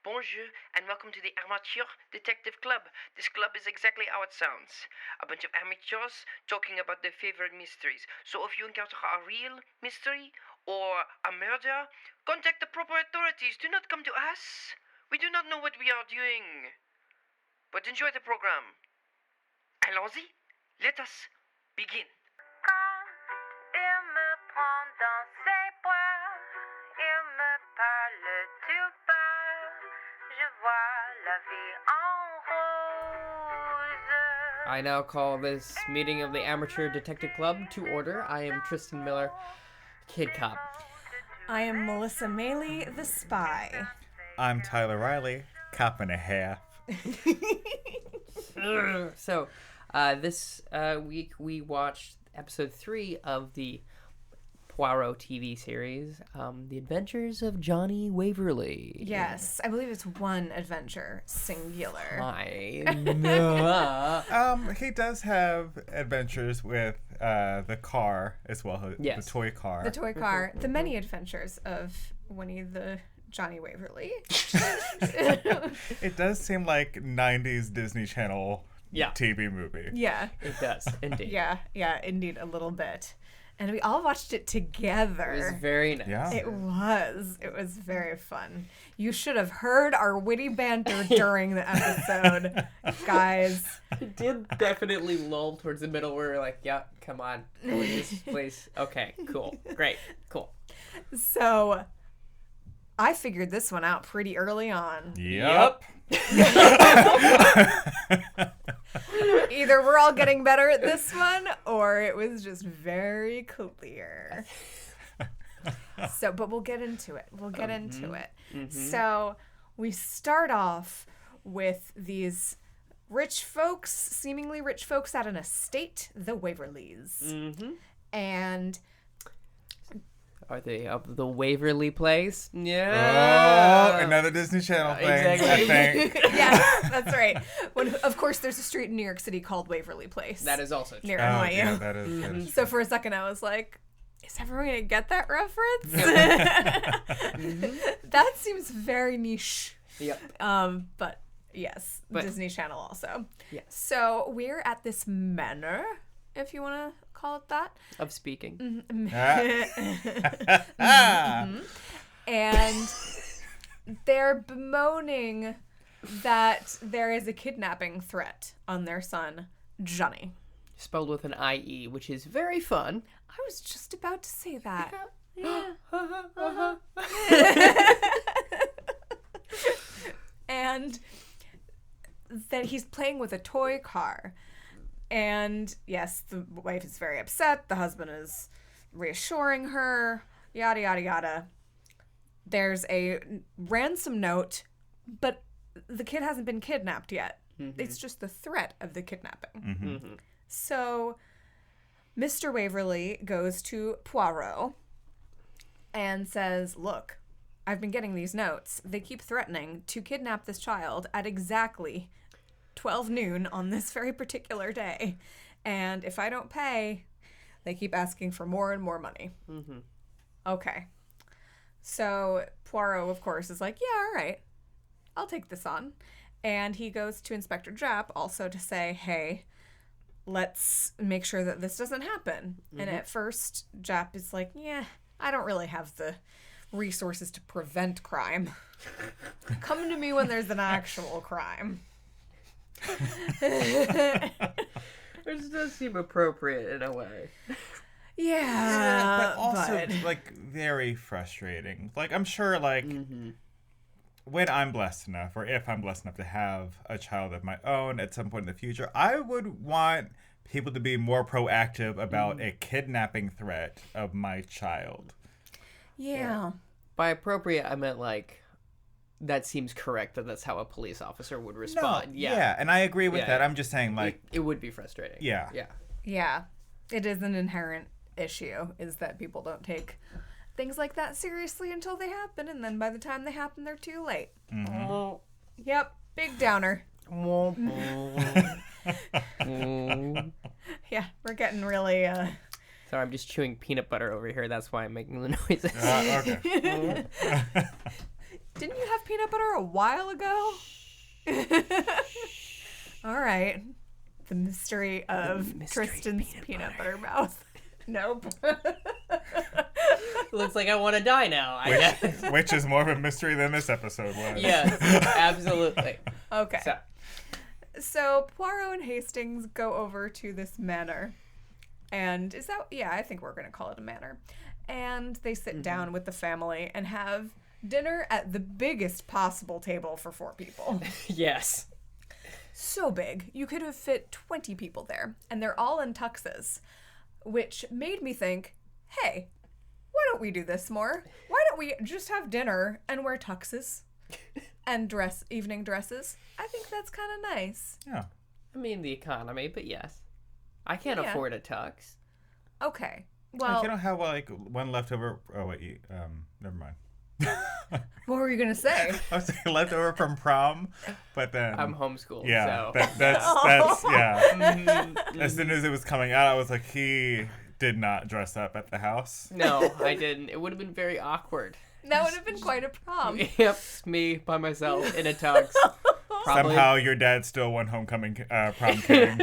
Bonjour, and welcome to the Amateur Detective Club. This club is exactly how it sounds. A bunch of amateurs talking about their favorite mysteries. So if you encounter a real mystery or a murder, contact the proper authorities. Do not come to us. We do not know what we are doing. But enjoy the program. Allons-y. Let us begin. Quand il me prend dans ses bras, il me parle tout bas, je vois la vie en rose. I now call this meeting of the Amateur Detective Club to order. I am Tristan Miller, Kid Cop. I am Melissa Meli, the spy. I'm Tyler Riley, cop and a half. So, this week we watched episode 3 of the Poirot TV series, The Adventures of Johnnie Waverly. Yes, I believe it's one adventure, singular. He does have adventures with the car as well, Yes. the toy car. The toy car, the many adventures of Winnie the Johnnie Waverly. It does seem like 90s Disney Channel TV movie. Yeah. It does, indeed. Yeah, indeed, a little bit. And we all watched it together. It was very nice. Yeah. It was very fun. You should have heard our witty banter during the episode, guys. It did definitely lull towards the middle where we're like, yeah, come on. Please. Okay, cool. Great. Cool. So, I figured this one out pretty early on. Yep. Either we're all getting better at this one, or it was just very clear. But we'll get into it. So we start off with these seemingly rich folks at an estate, the Waverleys. Mm-hmm. And Are they of the Waverly place? Yeah. Oh, another Disney Channel thing, Exactly. I think. yeah, that's right. Of course, there's a street in New York City called Waverly Place. That is also true. near Oh, NYU. yeah, that is So for a second, I was like, is everyone going to get that reference? That seems very niche. Yep. But yes, But- Disney Channel also. Yes. So we're at this manor, if you want to call it that. Of speaking. And they're bemoaning that there is a kidnapping threat on their son, Johnnie. Spelled with an I-E, which is very fun. I was just about to say that. Yeah. And that he's playing with a toy car. And yes, the wife is very upset. The husband is reassuring her. Yada, yada, yada. There's a ransom note, but the kid hasn't been kidnapped yet. Mm-hmm. It's just the threat of the kidnapping. Mm-hmm. So Mr. Waverly goes to Poirot and says, look, I've been getting these notes. They keep threatening to kidnap this child at exactly 12 noon on this very particular day. And if I don't pay, they keep asking for more and more money. Mm-hmm. Okay. So Poirot, of course, is like, yeah, all right. I'll take this on. And he goes to Inspector Japp also to say, hey, let's make sure that this doesn't happen. Mm-hmm. And at first, Japp is like, yeah, I don't really have the resources to prevent crime. Come to me when there's an actual crime. Which does seem appropriate in a way. Yeah, but also, like, very frustrating. Like, I'm sure, like, when I'm blessed enough, or if I'm blessed enough to have a child of my own at some point in the future, I would want people to be more proactive about a kidnapping threat of my child. Yeah. By appropriate, I meant, like, that seems correct that that's how a police officer would respond. Yeah, and I agree with Yeah, that. yeah. I'm just saying, like... It would be frustrating. Yeah. Yeah. Yeah. It is an inherent issue, is that people don't take things like that seriously until they happen, and then by the time they happen, they're too late. Mm-hmm. Yep. Big downer. Yeah, we're getting really, Sorry, I'm just chewing peanut butter over here. That's why I'm making the noises. Okay. Didn't you have peanut butter a while ago? All right. The mystery of mystery Tristan's peanut butter mouth. Nope. Looks like I want to die now. I guess. Which is more of a mystery than this episode was. Yes, absolutely. Okay. So, So Poirot and Hastings go over to this manor. And is that, yeah, I think we're going to call it a manor. And they sit down with the family and have dinner at the biggest possible table for 4 people. yes. So big. You could have fit 20 people there. And they're all in tuxes, which made me think, hey, why don't we do this more? Why don't we just have dinner and wear tuxes and dress evening dresses? I think that's kind of nice. Yeah. I mean, the economy, but yes. I can't Yeah. afford a tux. Okay. Like, Well, you don't have like one leftover. Oh wait, never mind. what were you going to say? I was saying leftover from prom, but then I'm homeschooled, yeah, so. that's yeah. Mhm, As soon as it was coming out, I was like, he did not dress up at the house. No, I didn't. It would have been very awkward. That would have been quite a prom. Yep, me by myself in a tux. Probably. Somehow your dad still won homecoming prom king.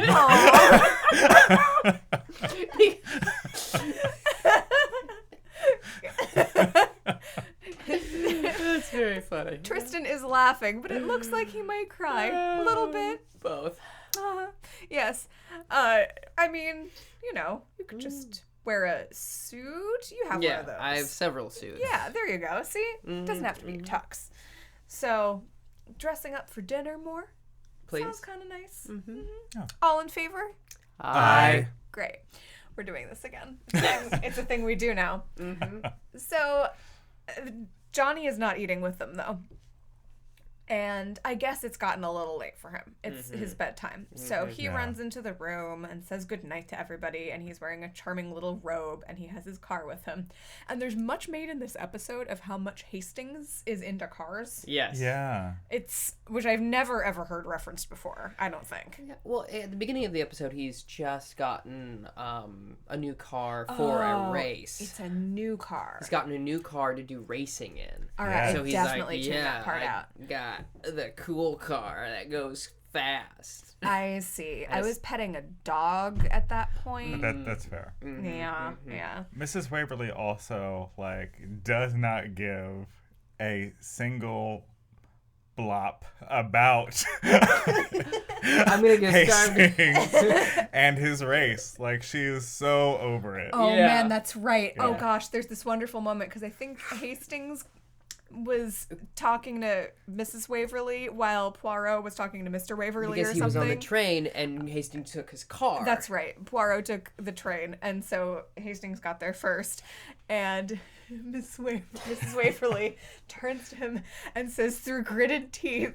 That's very funny. Tristan is laughing, but it looks like he might cry a little bit. Both. Yes. I mean, you could just wear a suit. You have one Yeah, of those. I have several suits. Yeah, there you go. See? Doesn't have to be a tux. So, dressing up for dinner more? Please. Sounds kind of nice. Oh. All in favor? Aye. Great. We're doing this again. It's a thing we do now. So, Johnny is not eating with them, though. And I guess it's gotten a little late for him. It's his bedtime. So he Yeah. runs into the room and says goodnight to everybody. And he's wearing a charming little robe. And he has his car with him. And there's much made in this episode of how much Hastings is into cars. Yes. Yeah. Which I've never, ever heard referenced before, I don't think. Yeah, well, at the beginning of the episode, he's just gotten a new car for a race. It's a new car. He's gotten a new car to do racing in. All right, So I he's definitely like, tuned yeah, that part I out. got the cool car that goes fast. I see. I Yes. was petting a dog at that point. That's fair. Yeah, yeah. Mrs. Waverly also does not give a single blop about I'm gonna get started. Hastings and his race. Like, she is so over it. Oh Yeah. man, that's right. Oh Yeah. gosh, there's this wonderful moment because I think Hastings was talking to Mrs. Waverly while Poirot was talking to Mr. Waverly Because or he something. was on the train and Hastings took his car. That's right. Poirot took the train, and so Hastings got there first. And Mrs. Waverly turns to him and says through gritted teeth,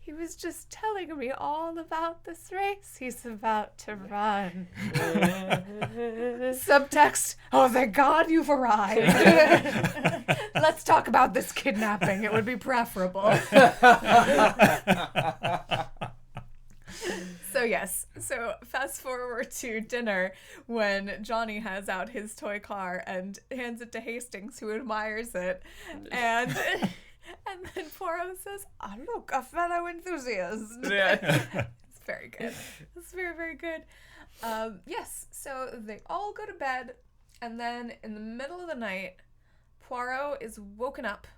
"He was just telling me all about this race he's about to run." Subtext, "Oh, thank God you've arrived." Let's talk about this kidnapping. It would be preferable. So yes, so fast forward to dinner when Johnny has out his toy car and hands it to Hastings, who admires it, and then Poirot says, "Oh look, a fellow enthusiast." Yeah. It's very good. It's very, very good. Yes, so they all go to bed, and then in the middle of the night, Poirot is woken up.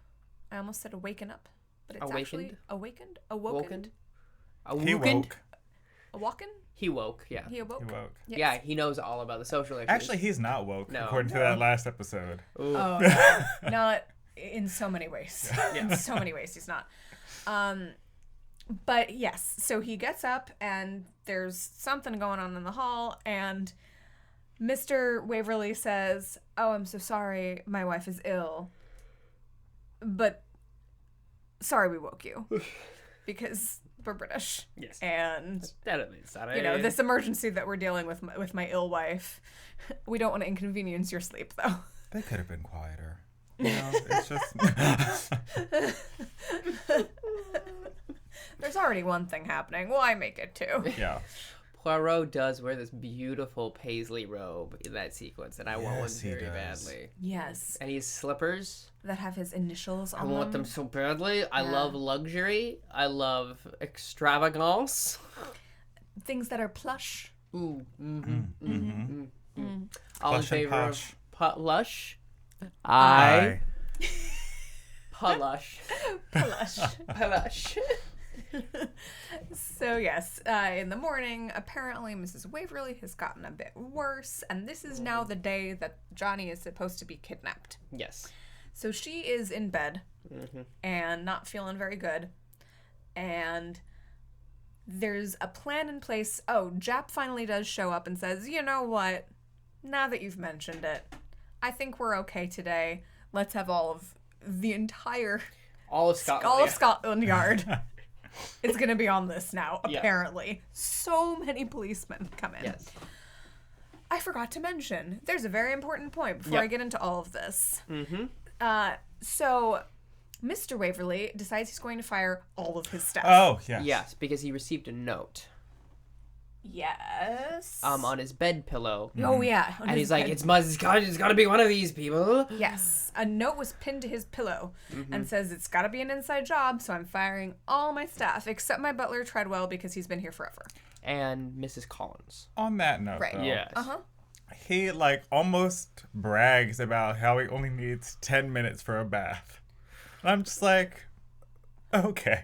I almost said awaken up, but it's actually awakened. Awoken. He woke. Awoken? He woke, yeah. He awoke. He woke. Yes. Yeah, he knows all about the social issues. Actually, he's not woke, No. according to that last episode. Ooh. Oh, no. Not in so many ways. Yeah. In so many ways, he's not. But yes, so he gets up and there's something going on in the hall, and Mr. Waverly says, "Oh, I'm so sorry. My wife is ill. But sorry we woke you. Because we're British. Yes. And That means that this emergency that we're dealing with my ill wife. We don't want to inconvenience your sleep, though." They could have been quieter. It's just... There's already one thing happening. Why make it two? Yeah. Poirot does wear this beautiful paisley robe in that sequence, and I want one Yes, he very does. badly. Yes. And his slippers. That have his initials I on want them so badly. I love luxury. I love extravagance. Things that are plush. Ooh. All in Plush and favor posh. of lush. Aye. Plush. Plush. Plush. So yes, in the morning, apparently Mrs. Waverly has gotten a bit worse, and this is now the day that Johnny is supposed to be kidnapped. Yes. So she is in bed and not feeling very good, and there's a plan in place. Oh, Jap finally does show up and says, you know what, now that you've mentioned it, I think we're okay today. Let's have all of Scotland Yard. It's going to be on this now, apparently. So many policemen come in. Yes. I forgot to mention, there's a very important point before I get into all of this. So, Mr. Waverly decides he's going to fire all of his staff. Oh, yes. Yes, because he received a note. Yes. On his bed pillow. Oh, yeah. And he's like, it's got to be one of these people. Yes. A note was pinned to his pillow and says, it's got to be an inside job, so I'm firing all my staff, except my butler, Treadwell, because he's been here forever. And Mrs. Collins. On that note, Right. though, Yes. he, almost brags about how he only needs 10 minutes for a bath. And I'm just like, okay.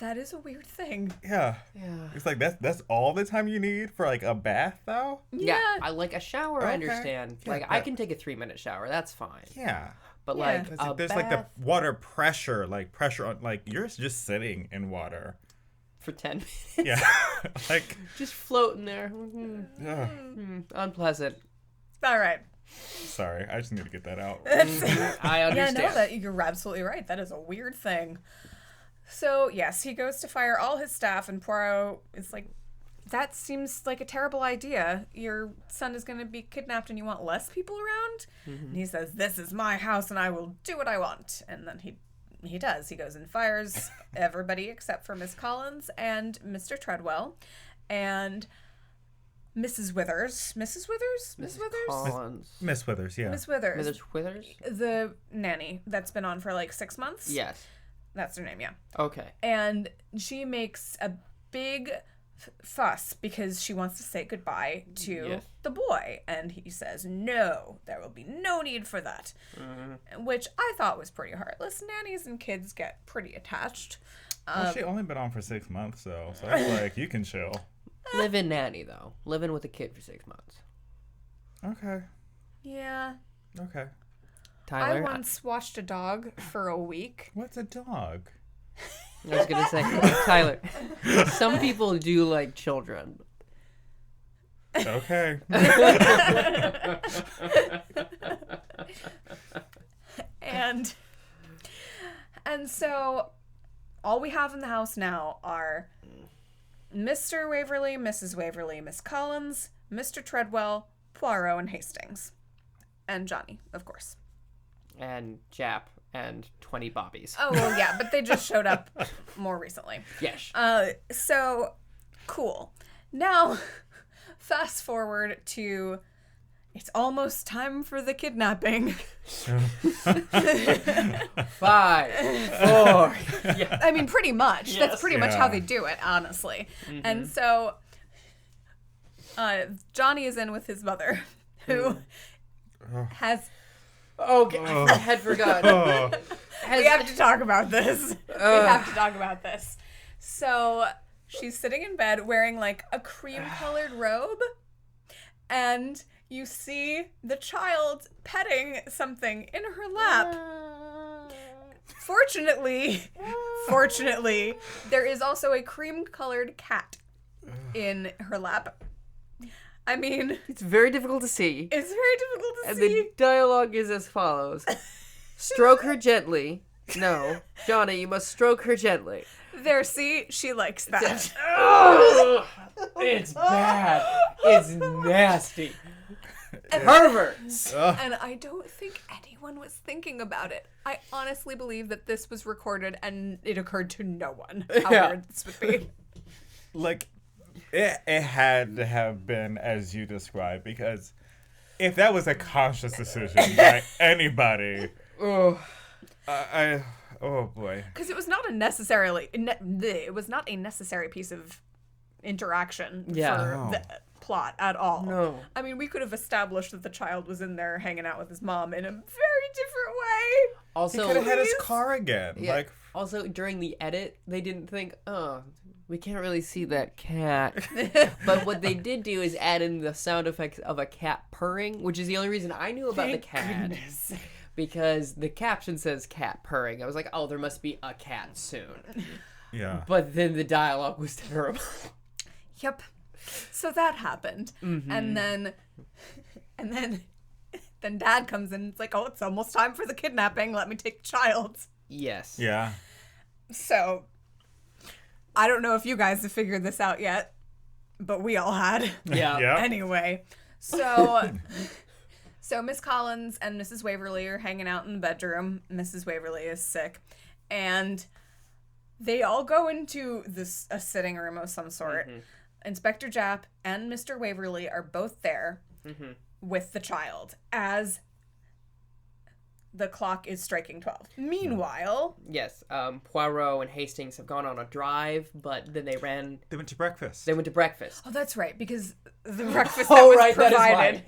That is a weird thing. Yeah. Yeah. It's like, that's all the time you need for, a bath, though? Yeah. I like a shower, I Okay. understand. Yeah, I but- can take a 3-minute shower. That's fine. Yeah. But, Yeah. There's a the bath water pressure, pressure on, you're just sitting in water. for 10 minutes. Yeah. Just floating there. Ugh. Unpleasant. All right. Sorry, I just need to get that out. I understand. Yeah, no, that you're absolutely right. That is a weird thing. So, yes, he goes to fire all his staff, and Poirot is like, that seems like a terrible idea. Your son is going to be kidnapped and you want less people around? And he says, this is my house and I will do what I want. And then he does. He goes and fires everybody except for Miss Collins and Mr. Treadwell and Mrs. Withers. Mrs. Withers? Miss Withers? Collins. Miss Withers, yeah. Miss Withers. Mrs. Withers? The nanny that's been on for 6 months. Yes. That's her name, yeah. Okay. And she makes a big fuss because she wants to say goodbye to the boy. And he says, no, there will be no need for that. Which I thought was pretty heartless. Nannies and kids get pretty attached. Well, she only been on for 6 months, so that's you can chill. Live-in nanny, though. Living with a kid for 6 months. Okay. Yeah. Okay. Tyler? I once watched a dog for a week. What's a dog? I was going to say, Tyler, some people do like children. Okay. And so all we have in the house now are Mr. Waverly, Mrs. Waverly, Miss Collins, Mr. Treadwell, Poirot, and Hastings. And Johnny, of course. And Jap and 20 bobbies. Oh, well, yeah, but they just showed up more recently. Yes. So, cool. Now, fast forward to... It's almost time for the kidnapping. 5, 4. Yeah. I mean, pretty much. Yes. That's pretty much how they do it, honestly. And so, Johnny is in with his mother, who has... Okay, I had forgotten. We have to talk about this. We have to talk about this. So, she's sitting in bed wearing, a cream-colored robe, and... You see the child petting something in her lap. Fortunately, there is also a cream-colored cat in her lap. I mean... It's very difficult to see. It's very difficult to And see. the dialogue is as follows. Stroke her gently. No. Johnny, you must stroke her gently. There, see? She likes that. Ugh, it's bad. It's nasty. Perverts. And I don't think anyone was thinking about it. I honestly believe that this was recorded and it occurred to no one how weird this would be. Like, it had to have been as you described, because if that was a conscious decision by anybody, oh boy. Because it was not a necessary piece of interaction for the plot at all. No. I mean, we could have established that the child was in there hanging out with his mom in a very different way. He Also, could have had his car again. yeah, Like, also during the edit, they didn't think, oh, we can't really see that cat. But what they did do is add in the sound effects of a cat purring, which is the only reason I knew about the cat. Because the caption says cat purring. I was like, oh, there must be a cat soon. yeah. But then the dialogue was terrible. Yep. So that happened. And then Dad comes in. It's like, oh, it's almost time for the kidnapping. Let me take the child. Yes. Yeah. So I don't know if you guys have figured this out yet, but we all had. Yeah. Yeah. Anyway, so Miss Collins and Mrs. Waverly are hanging out in the bedroom. Mrs. Waverly is sick, and they all go into a sitting room of some sort. Inspector Japp and Mr. Waverly are both there with the child as the clock is striking 12. Meanwhile... Yes, Poirot and Hastings have gone on a drive, but then they They went to breakfast. went to breakfast. Oh, that's right, because the breakfast that was provided...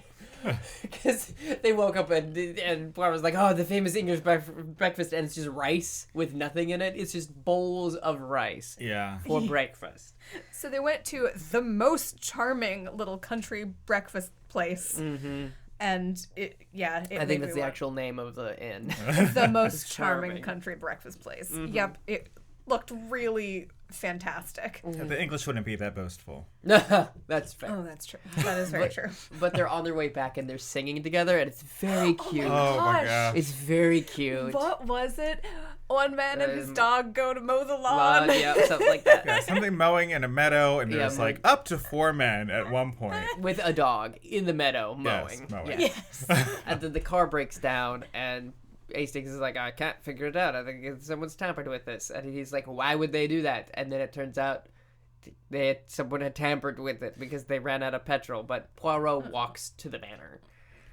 Because they woke up and Poirot was like, oh, the famous English breakfast, and it's just rice with nothing in it. It's just bowls of rice Yeah. for breakfast. So they went to the most charming little country breakfast place. And I think made that's me the actual name of the inn. the most charming charming. country breakfast place. Yep, it looked really fantastic. The English wouldn't be that boastful. That's fair. Oh, that's true. That is very true. But they're on their way back and they're singing together, and it's very cute. Oh my Gosh. gosh. It's very cute. What was it? One man and his dog go to mow the lawn. Yeah, something like that. Yeah, something mowing in a meadow, and Yeah, there's mowing. like up to 4 men at one point. With a dog in the meadow mowing. Yes, mowing. Yes. And then the car breaks down, and Hastings is like, I can't figure it out. I think someone's tampered with this. And he's like, why would they do that? And then it turns out someone had tampered with it because they ran out of petrol. But Poirot walks to the manor.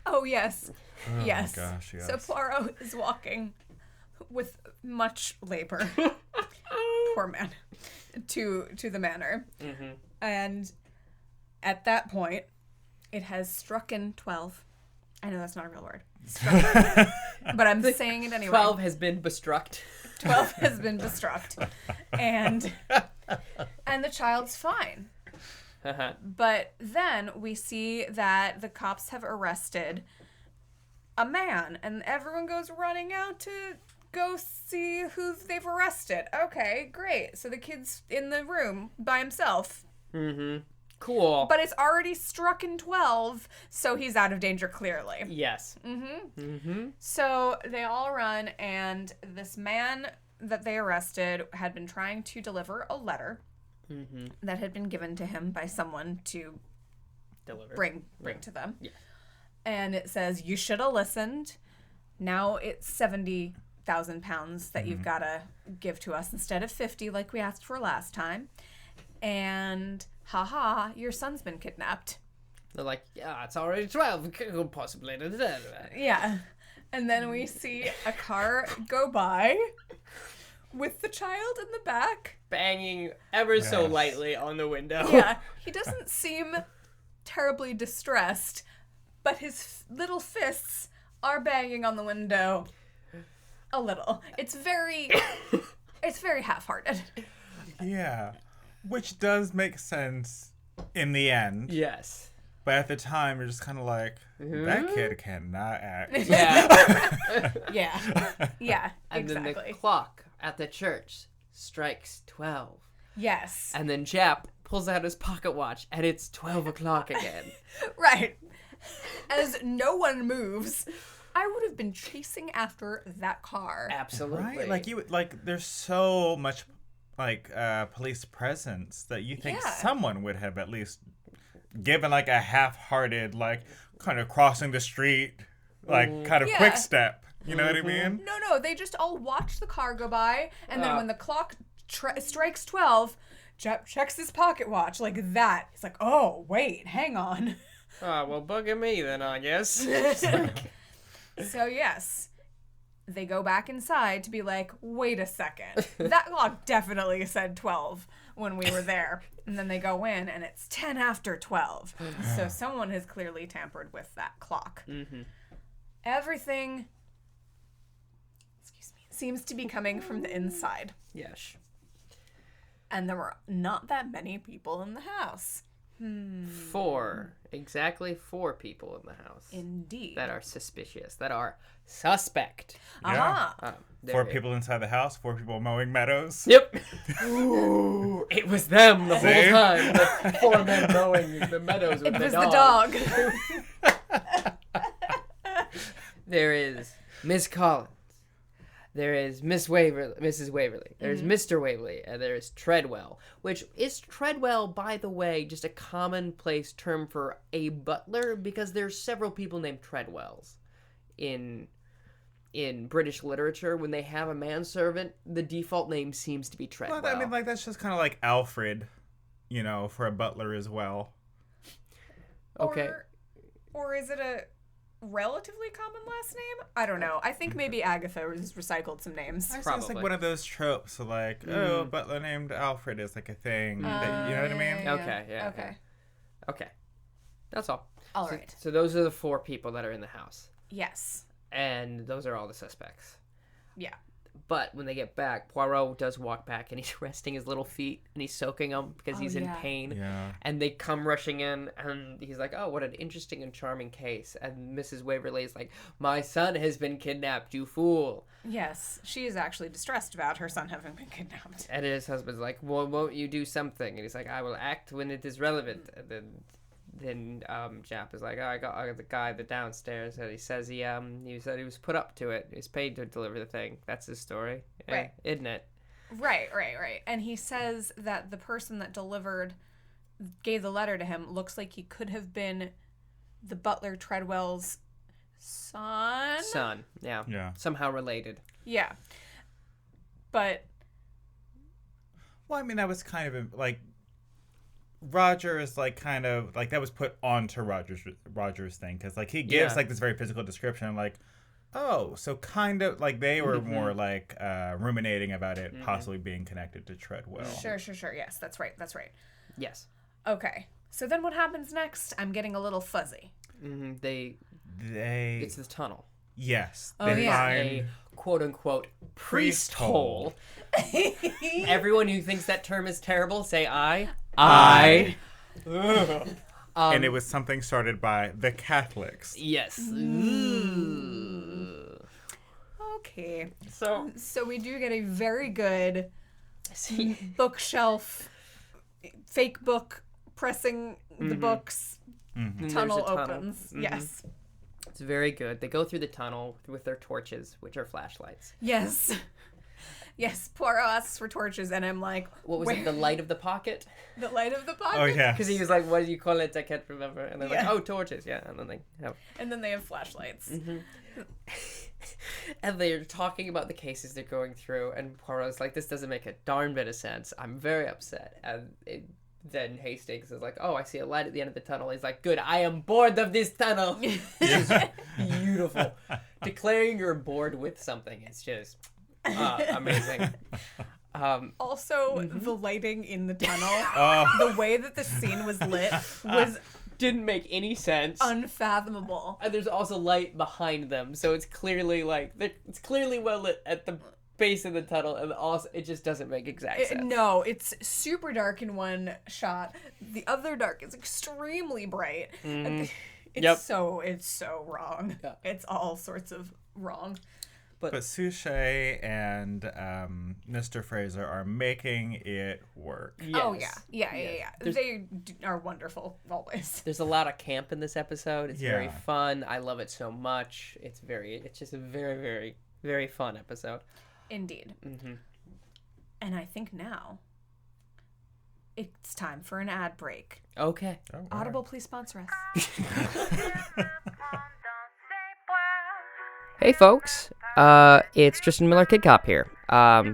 Oh, yes. Oh Yes. my gosh, yes. So Poirot is walking with much labor. Poor man. To the manor. And at that point, it has strucken 12. I know that's not a real word. Strucken. But I'm saying it anyway. 12 has been bestruck. 12 has been bestruck. And the child's fine. But then we see that the cops have arrested a man, and everyone goes running out to go see who they've arrested. Okay, great. So the kid's in the room by himself. Cool. But it's already struck in 12, so he's out of danger clearly. Yes. So they all run, and this man that they arrested had been trying to deliver a letter that had been given to him by someone to Deliver. bring to them. Yeah. And it says, you should have listened. Now it's 70,000 pounds that you've got to give to us instead of 50 like we asked for last time. And haha, your son's been kidnapped. They're like, yeah, it's already 12. Possibly. Yeah. And then we see a car go by with the child in the back. Banging ever so Yes. lightly on the window. Yeah. He doesn't seem terribly distressed, but his little fists are banging on the window a little. It's very half-hearted. Yeah. Which does make sense in the end. Yes. But at the time, you're just kind of like, that kid cannot act. Yeah. Yeah, And then exactly. the clock at the church strikes 12. Yes. And then Japp pulls out his pocket watch, and it's 12 o'clock again. Right. As no one moves, I would have been chasing after that car. Absolutely. Right? Like, there's so much, police presence that you think Yeah. someone would have at least given, like, a half-hearted, like, kind of crossing the street, like kind of Yeah. quick step. You know what I mean? No, they just all watch the car go by, and then when the clock strikes 12, Jep checks his pocket watch like that. He's like, oh, wait, hang on. Well, bugger me then, I guess. So, yes, they go back inside to be like, wait a second. That clock definitely said 12 when we were there. And then they go in, and it's 10 after 12. So someone has clearly tampered with that clock. Mm-hmm. Everything seems to be coming from the inside. Yes. And there were not that many people in the house. Exactly 4 people in the house. Indeed. That are suspicious, that are suspect. Uh-huh. Four people inside the house, 4 people mowing meadows. Yep. Ooh, it was them the whole See? time. The 4 men mowing the meadows with It the was dog. the dog. There is Miss Collins. There is Mrs. Waverly. There's Mr. Waverly. And there is Treadwell. Which is Treadwell, by the way, just a commonplace term for a butler? Because there's several people named Treadwells in British literature. When they have a manservant, the default name seems to be Treadwell. Well, I mean, like, that's just kind of like Alfred, you know, for a butler as well. Okay. Or is it a relatively common last name? I don't know. I think maybe Agatha has recycled some names. It's Probably. like one of those tropes, so like, oh, butler named Alfred is like a thing. That, you know what I mean? Okay, yeah. Okay. Okay. That's all. All right. So those are the 4 people that are in the house. Yes. And those are all the suspects. Yeah. But when they get back, Poirot does walk back and he's resting his little feet and he's soaking them because he's in pain. Yeah. And they come rushing in and he's like, oh, what an interesting and charming case. And Mrs. Waverly is like, my son has been kidnapped, you fool. Yes. She is actually distressed about her son having been kidnapped. And his husband's like, well, won't you do something? And he's like, I will act when it is relevant. And then Jap is like, oh, I got the guy downstairs, and he says he said he was put up to it. He was paid to deliver the thing. That's his story, Right. Isn't it? Right. And he says that the person that gave the letter to him looks like he could have been the butler Treadwell's son. Son, yeah, Yeah. somehow related. Yeah. But Well, I mean, that was kind of like Roger is like kind of like that was put onto Roger's thing because like he gives like this very physical description like, oh, so kind of like they were more like ruminating about it possibly being connected to Treadwell. Sure. Yes, that's right. Yes. Okay. So then what happens next? I'm getting a little fuzzy. It's the tunnel. Yes. Oh, They yeah. find A quote-unquote priest Priest hole. hole. Everyone who thinks that term is terrible, say I. I. and it was something started by the Catholics. Yes. Okay. So So we do get a very good see, bookshelf, fake book pressing the books. there's Tunnel a tunnel. opens. Yes. It's very good. They go through the tunnel with their torches, which are flashlights. Yes. Yes. Poirot asks for torches, and I'm like, What was where? it? The light of the pocket? The light of the pocket? Oh yeah. Because he was like, "What do you call it? I can't remember." And they're like, Yeah. "Oh, torches." Yeah, and then they have. And then they have flashlights. And they're talking about the cases they're going through, and Poirot's like, "This doesn't make a darn bit of sense. I'm very upset." And then Hastings is like, "Oh, I see a light at the end of the tunnel." He's like, "Good, I am bored of this tunnel." It's beautiful. Declaring you're bored with something is just amazing. Also, the lighting in the tunnel, Oh. the way that the scene was lit was Didn't make any sense. unfathomable. And there's also light behind them, so it's clearly it's clearly well lit at the base of the tunnel, and also it just doesn't make exact sense. No, it's super dark in one shot. The other dark is extremely bright. And it's Yep. so wrong. Yeah. It's all sorts of wrong. But Suchet and Mr. Fraser are making it work. Oh Yes. yeah. They are wonderful always. There's a lot of camp in this episode. It's very Yeah. fun. I love it so much. It's just a very, very, very fun episode. Indeed. Mm-hmm. And I think now it's time for an ad break. Okay. Oh, wow. Audible, please sponsor us. Hey, folks. It's Tristan Miller, Kid Cop here.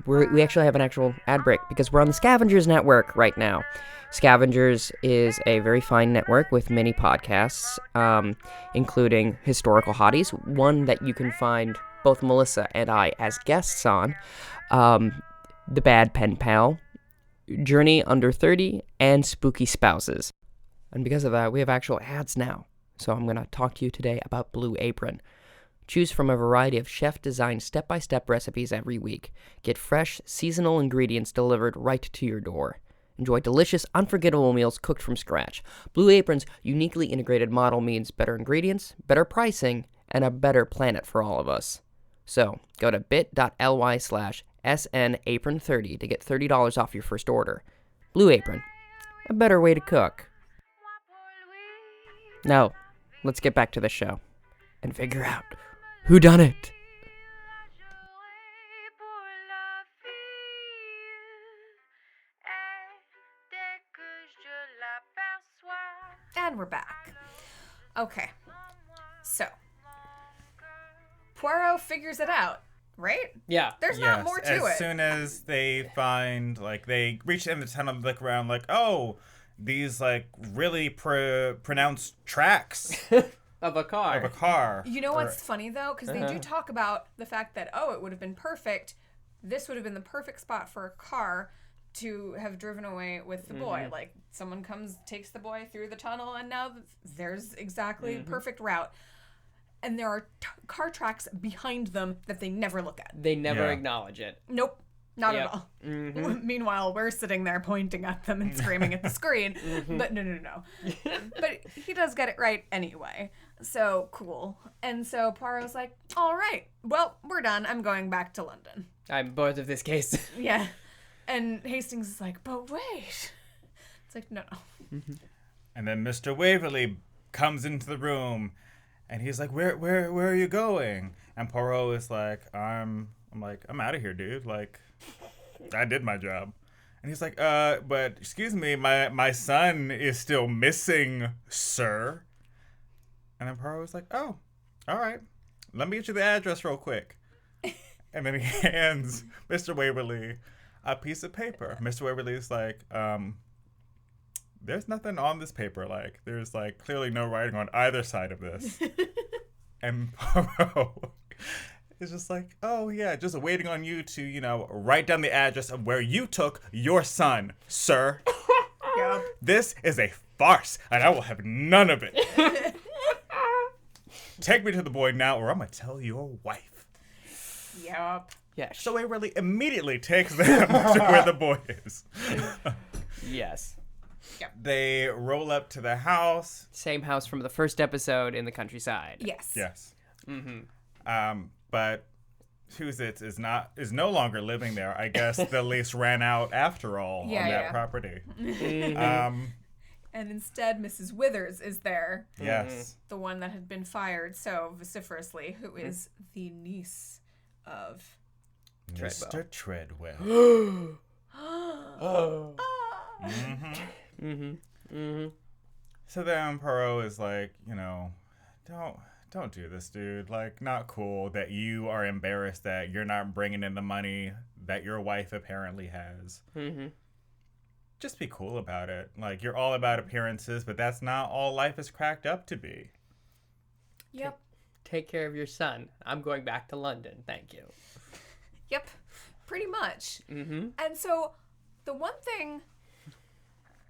We actually have an actual ad break because we're on the Scavengers Network right now. Scavengers is a very fine network with many podcasts, including Historical Hotties, one that you can find both Melissa and I as guests on, The Bad Pen Pal, Journey Under 30, and Spooky Spouses. And because of that, we have actual ads now. So I'm going to talk to you today about Blue Apron. Choose from a variety of chef-designed step-by-step recipes every week. Get fresh, seasonal ingredients delivered right to your door. Enjoy delicious, unforgettable meals cooked from scratch. Blue Apron's uniquely integrated model means better ingredients, better pricing, and a better planet for all of us. So, go to bit.ly/SNapron30 to get $30 off your first order. Blue Apron, a better way to cook. Now, let's get back to the show and figure out who done it. And we're back. Okay. So, Poirot figures it out, right? Yeah. There's not more to as it. soon as they find, like, they reach the end of the tunnel and look around, like, oh, these, like, really pronounced tracks Of a car. of a car. You know what's funny, though? Because they do talk about the fact that, it would have been perfect. This would have been the perfect spot for a car to have driven away with the boy. Like, someone takes the boy through the tunnel, and now there's exactly perfect route. And there are car tracks behind them that they never look at. They never Yeah. acknowledge it. Nope. Not Yep. at all. Meanwhile, we're sitting there pointing at them and screaming at the screen. But no. But he does get it right anyway. So, cool. And so Poirot's like, all right, well, we're done. I'm going back to London. I'm bored of this case. Yeah. And Hastings is like, but wait. It's like, no. And then Mr. Waverly comes into the room, and he's like, where are you going? And Poirot is like, I'm out of here, dude. Like, I did my job. And he's like, but excuse me, my son is still missing, sir. And then Poirot was like, oh, all right. Let me get you the address real quick. And then he hands Mr. Waverly a piece of paper. Mr. Waverly's like, there's nothing on this paper. Like, there's, like, clearly no writing on either side of this. And Poirot is just like, oh, yeah, just waiting on you to, write down the address of where you took your son, sir. Yep. This is a farce, and I will have none of it. Take me to the boy now, or I'm going to tell your wife. Yep. Yes. So Waverly immediately takes them to where the boy is. Yes. They roll up to the house. Same house from the first episode in the countryside. Yes. Yes. But Who's-It is no longer living there. I guess the lease ran out after all on that property. And instead, Mrs. Withers is there. Yes. The one that had been fired so vociferously, who is the niece of Mr. Treadwell. So then Poirot is like, don't do this, dude. Like, not cool that you are embarrassed that you're not bringing in the money that your wife apparently has. Just be cool about it. Like, you're all about appearances, but that's not all life is cracked up to be. Yep. Take care of your son. I'm going back to London. Thank you. Yep. Pretty much. And so the one thing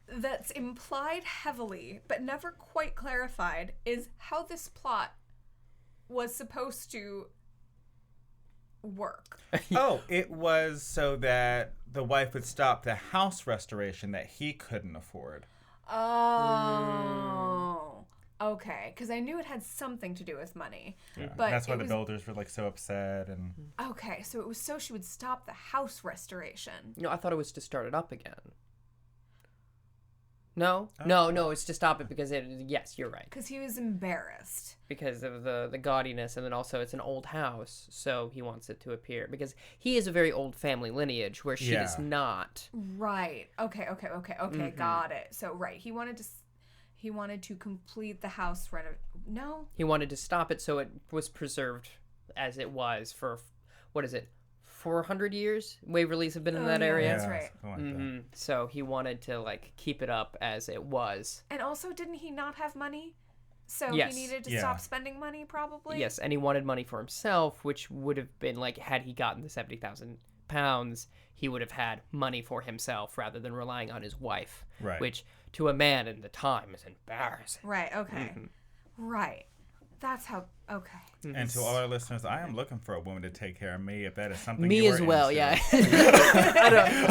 that's implied heavily but never quite clarified is how this plot was supposed to work. Oh, it was so that the wife would stop the house restoration that he couldn't afford. Oh. Okay, because I knew it had something to do with money. Yeah. But That's why it the was- builders were like so upset and Okay, so it was so she would stop the house restoration. No, I thought it was to start it up again. No, no, it's to stop it because yes, you're right. Because he was embarrassed. Because of the gaudiness, and then also it's an old house, so he wants it to appear. Because he is a very old family lineage, where she does not. Right. Okay, got it. So, right, he wanted to complete the house No? He wanted to stop it so it was preserved as it was for, 400 years? Waverly's have been in that area? That's right. Something like that. So he wanted to, like, keep it up as it was. And also, didn't he not have money? So Yes. he needed to stop spending money, probably? Yes, and he wanted money for himself, which would have been, like, had he gotten the £70,000, he would have had money for himself rather than relying on his wife. Right. Which, to a man in the time, is embarrassing. Right, okay. Right. That's how... Okay. And to all our listeners, I am looking for a woman to take care of me if that is something Me you as are well, into. yeah.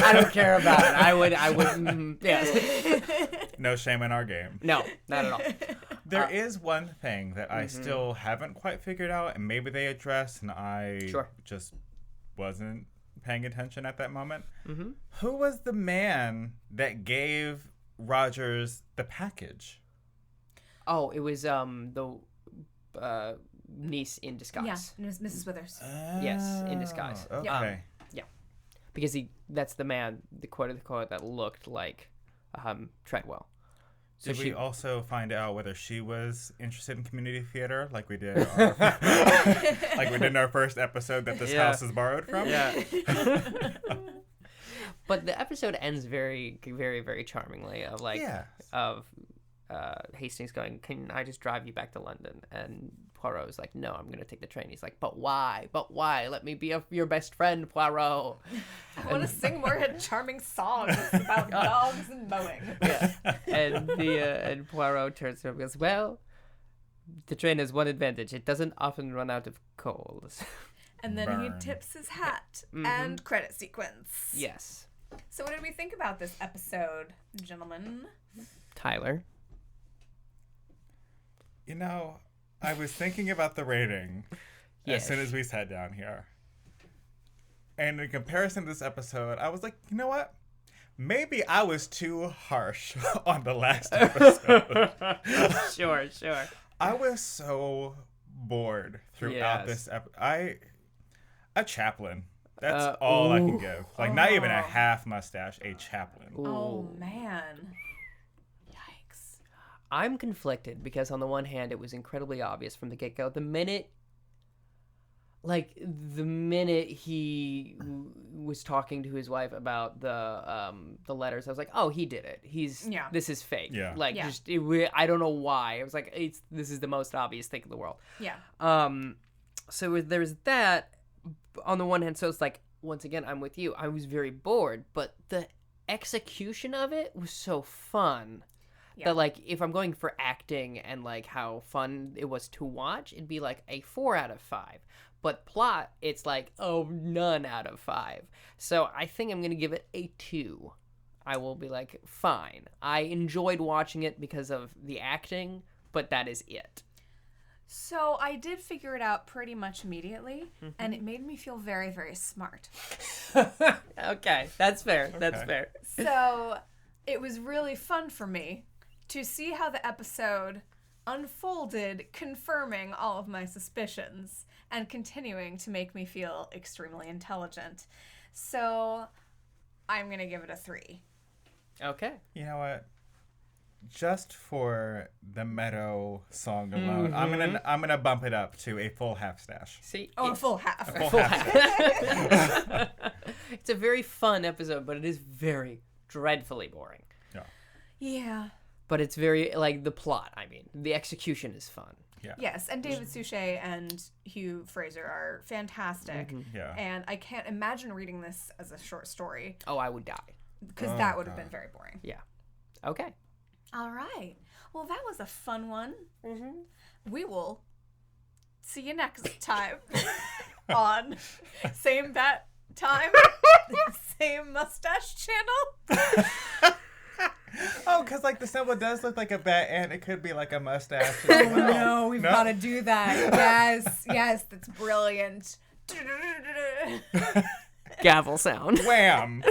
I don't care about it. I would, yes. No shame in our game. No, not at all. There is one thing that I still haven't quite figured out, and maybe they addressed, and I just wasn't paying attention at that moment. Mm-hmm. Who was the man that gave Rogers the package? Oh, it was the niece in disguise. Yeah, Mrs. Withers. Yes, in disguise. Okay. Because that's the man, the quote that looked like Treadwell. So Did we also find out whether she was interested in community theater, like we did, in our first episode that this house is borrowed from? Yeah. But the episode ends very, very, very charmingly. Of Hastings going, "Can I just drive you back to London?" And Poirot is like, "No, I'm going to take the train." He's like, "But why? But why? Let me be your best friend, Poirot." I want to sing more charming songs about dogs and mowing. Yeah. And Poirot turns to him and goes, "Well, the train has one advantage. It doesn't often run out of coals." And then he tips his hat and credit sequence. Yes. So what did we think about this episode, gentlemen? Tyler? You know, I was thinking about the rating Yes. as soon as we sat down here. And in comparison to this episode, I was like, you know what? Maybe I was too harsh on the last episode. Sure. I was so bored throughout this episode. A chaplain. That's all I can give. Like, not even a half mustache, a chaplain. Oh, man. Yikes. I'm conflicted because on the one hand, it was incredibly obvious from the get-go. The minute he was talking to his wife about the letters, I was like, oh, he did it. This is fake. Yeah. Like, I don't know why. I was like, this is the most obvious thing in the world. Yeah. So there's that on the one hand. So it's like, once again, I'm with you. I was very bored, but the execution of it was so fun. Yeah. That, like, if I'm going for acting and, like, how fun it was to watch, it'd be, like, a 4 out of 5. But plot, it's like, none out of 5. So I think I'm going to give it a 2. I will be like, fine. I enjoyed watching it because of the acting, but that is it. So I did figure it out pretty much immediately, and it made me feel very, very smart. Okay, that's fair. That's fair. So it was really fun for me to see how the episode unfolded, confirming all of my suspicions and continuing to make me feel extremely intelligent. So I'm going to give it a 3. Okay. You know what? Just for the Meadow song alone, I'm gonna bump it up to a full half stash. See, a full half. A full half. It's a very fun episode, but it is very dreadfully boring. Yeah. But it's very, like, the plot, I mean. The execution is fun. Yeah. Yes, and David Suchet and Hugh Fraser are fantastic. Yeah. And I can't imagine reading this as a short story. Oh, I would die. Because that would have been very boring. Yeah. Okay. All right. Well, that was a fun one. We will see you next time on Same Bat Time, Same Mustache Channel. Oh, because, like, the symbol does look like a bat, and it could be, like, a mustache. Oh, no, we've got to do that. Yes, that's brilliant. Gavel sound. Wham!